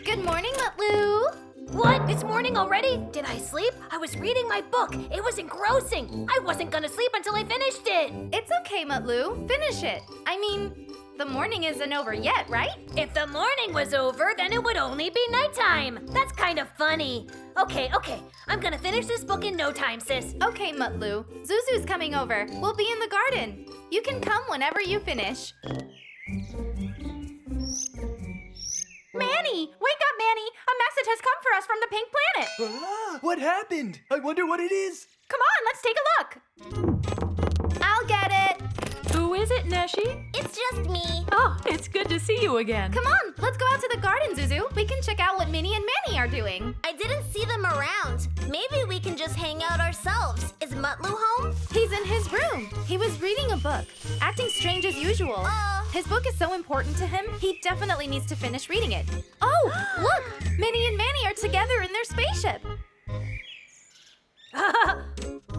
Good morning, Mutlu. What? It's morning already? Did I sleep? I was reading my book. It was engrossing. I wasn't gonna sleep until I finished it. It's okay, Mutlu. Finish it. I mean, the morning isn't over yet, right? If the morning was over, then it would only be nighttime. That's kind of funny. Okay. I'm gonna finish this book in no time, sis. Okay, Mutlu. Zuzu's coming over. We'll be in the garden. You can come whenever you finish. Manny! Wake up, Manny! A message has come for us from the pink planet. What happened? I wonder what it is. Come on, let's take a look. I'll get it. Who is it, Neşe? It's just me. Oh, it's good to see you again. Come on, let's go out to the garden, Zuzu. We can check out what Minnie and Manny are doing. I didn't see them around. Maybe we can just hang out ourselves. Is Mutlu home? He's in his room. He was reading a book, acting strange as usual. His book is so important to him, he definitely needs to finish reading it. Oh, look! Minnie and Manny are together in their spaceship.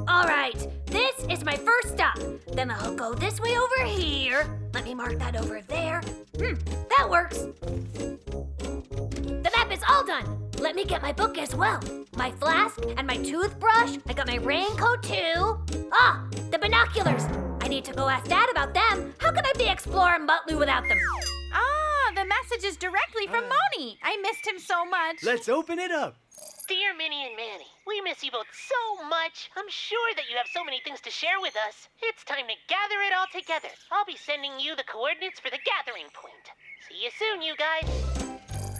All right, this is my first stop. Then I'll go this way over here. Let me mark that over there. That works. The map is all done. Let me get my book as well. My flask and my toothbrush. I got my raincoat too. The binoculars. I need to go ask Dad about them. How can I be exploring Mutlu without them? The message is directly from Moni. I missed him so much. Let's open it up. Dear Minnie and Manny, we miss you both so much. I'm sure that you have so many things to share with us. It's time to gather it all together. I'll be sending you the coordinates for the gathering point. See you soon, you guys.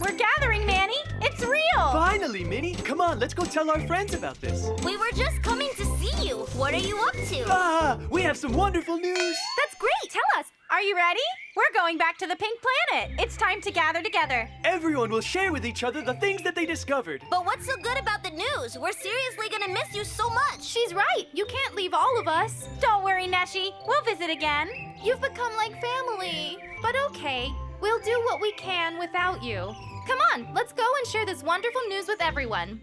We're gathering, Manny. It's real. Finally, Minnie. Come on, let's go tell our friends about this. We were just coming to see you. What are you up to? We have some wonderful news. That's great. Tell us. Are you ready? We're going back to the pink planet. It's time to gather together. Everyone will share with each other the things that they discovered. But what's so good about the news? We're seriously gonna miss you so much. She's right. You can't leave all of us. Don't worry, Neşe. We'll visit again. You've become like family. But okay, we'll do what we can without you. Come on, let's go and share this wonderful news with everyone.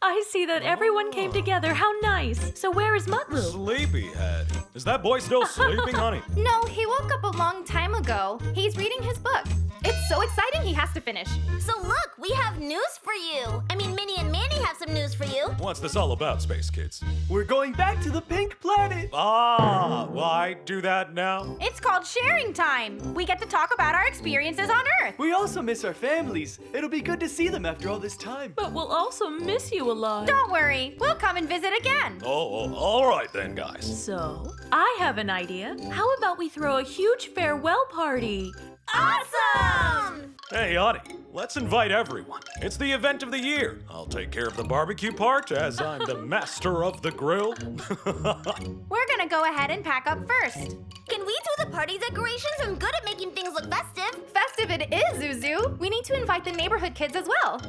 I see that everyone came together. How nice. So where is Mutlu? Sleepyhead. Is that boy still sleeping, honey? No, he woke up a long time ago. He's reading his book. It's so exciting he has to finish. So look, we have news for you. I mean, Minnie and Manny have some news for you. What's this all about, Space Kids? We're going back to the pink planet. Why do that now? It's called sharing time. We get to talk about our experiences on Earth. We also miss our families. It'll be good to see them after all this time. But we'll also miss you a lot. Don't worry, we'll come and visit again. Oh, all right then, guys. So, I have an idea. How about we throw a huge farewell party? Awesome! Hey, honey, let's invite everyone. It's the event of the year. I'll take care of the barbecue part as I'm the master of the grill. We're gonna go ahead and pack up first. Can we do the party decorations? I'm good at making things look festive. Festive it is, Zuzu. We need to invite the neighborhood kids as well.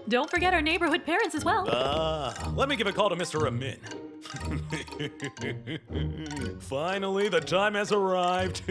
Don't forget our neighborhood parents as well. Let me give a call to Mr. Amin. Finally, the time has arrived.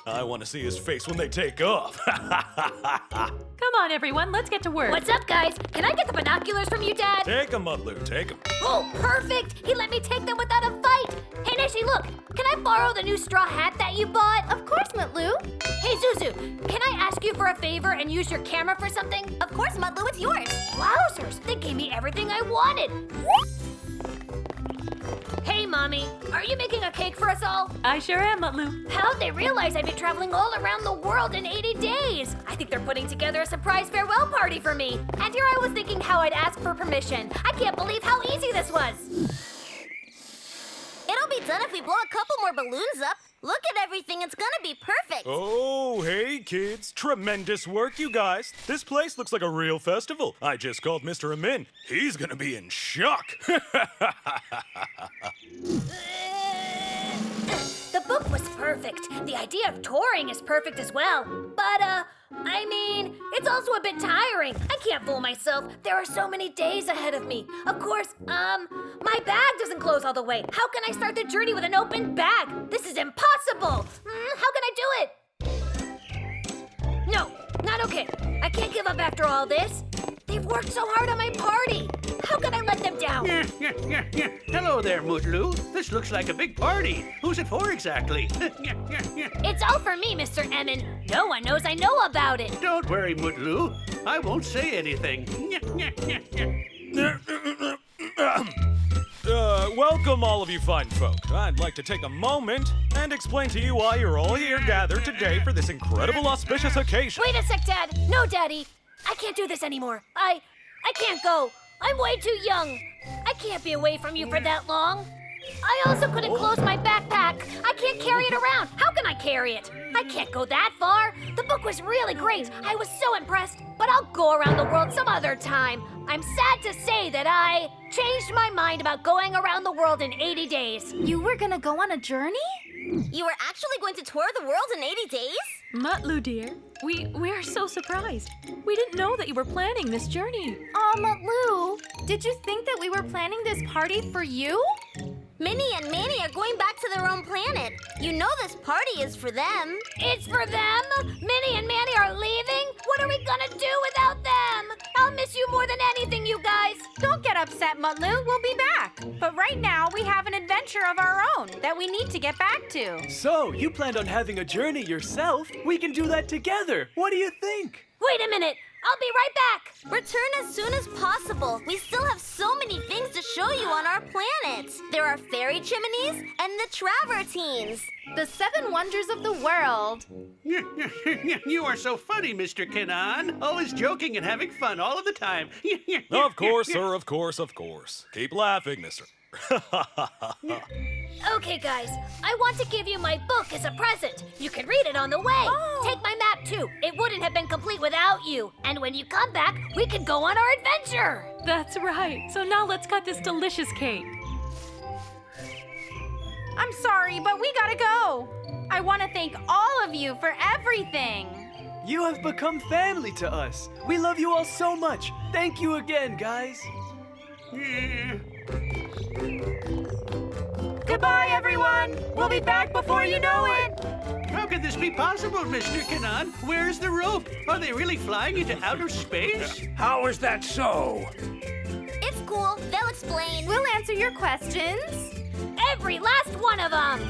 I want to see his face when they take off. Come on, everyone, let's get to work. What's up, guys? Can I get the binoculars from you, Dad? Take 'em, Mutlu, take 'em. Oh, perfect! He let me take them without a fight! Hey, Neşe, look! Can I borrow the new straw hat that you bought? Of course, Mutlu. Hey, Zuzu, can I ask you for a favor and use your camera for something? Of course, Mutlu, it's yours. Wowzers, they gave me everything I wanted. Hey, Mommy, are you making a cake for us all? I sure am, Mutlu. How'd they realize I'd be traveling all around the world in 80 days? I think they're putting together a surprise farewell party for me. And here I was thinking how I'd ask for permission. I can't believe how easy this was. It'll be done if we blow a couple more balloons up. Look at everything, it's gonna be perfect. Oh, hey, kids. Tremendous work, you guys. This place looks like a real festival. I just called Mr. Amin. He's gonna be in shock. The book was perfect. The idea of touring is perfect as well. But, I mean, it's also a bit tiring. I can't fool myself. There are so many days ahead of me. Of course, my bag doesn't close all the way. How can I start the journey with an open bag? This is impossible. How can I do it? No, not okay. I can't give up after all this. They've worked so hard on my party. How could I let them down? Hello there, Mutlu. This looks like a big party. Who's it for exactly? It's all for me, Mr. Emin. No one knows I know about it. Don't worry, Mutlu. I won't say anything. Welcome, all of you fine folk. I'd like to take a moment and explain to you why you're all here gathered today for this incredible auspicious occasion. Wait a sec, Dad. No, Daddy. I can't do this anymore. I can't go. I'm way too young. I can't be away from you for that long. I also couldn't close my backpack. I can't carry it around. How can I carry it? I can't go that far. The book was really great. I was so impressed. But I'll go around the world some other time. I'm sad to say that I changed my mind about going around the world in 80 days. You were gonna go on a journey? You were actually going to tour the world in 80 days? Mutlu, dear, we are so surprised. We didn't know that you were planning this journey. Aw, Mutlu, did you think that we were planning this party for you? Minnie and Manny are going back to their own planet. You know this party is for them. It's for them? Minnie and Manny are leaving? What are we gonna do without them? I'll miss you more than anything, you guys. Don't get upset, Mutlu. We'll be back. But right now, we have an adventure of our own that we need to get back to. So, you planned on having a journey yourself? We can do that together. What do you think? Wait a minute. I'll be right back. Return as soon as possible. We still have so many things to show you on our planet. There are fairy chimneys and the travertines. The 7 wonders of the world. You are so funny, Mr. Kenan. Always joking and having fun all of the time. Of course, sir, of course, of course. Keep laughing, mister. Okay, guys. I want to give you my book as a present. You can read it on the way. Take my map, too. It wouldn't have been complete without you. And when you come back, we can go on our adventure. That's right. So now let's cut this delicious cake. I'm sorry, but we gotta go. I want to thank all of you for everything. You have become family to us. We love you all so much. Thank you again, guys. Goodbye, everyone. We'll be back before you know it. How can this be possible, Mr. Kenan? Where's the rope? Are they really flying into outer space? How is that so? It's cool. They'll explain. We'll answer your questions. Every last one of them.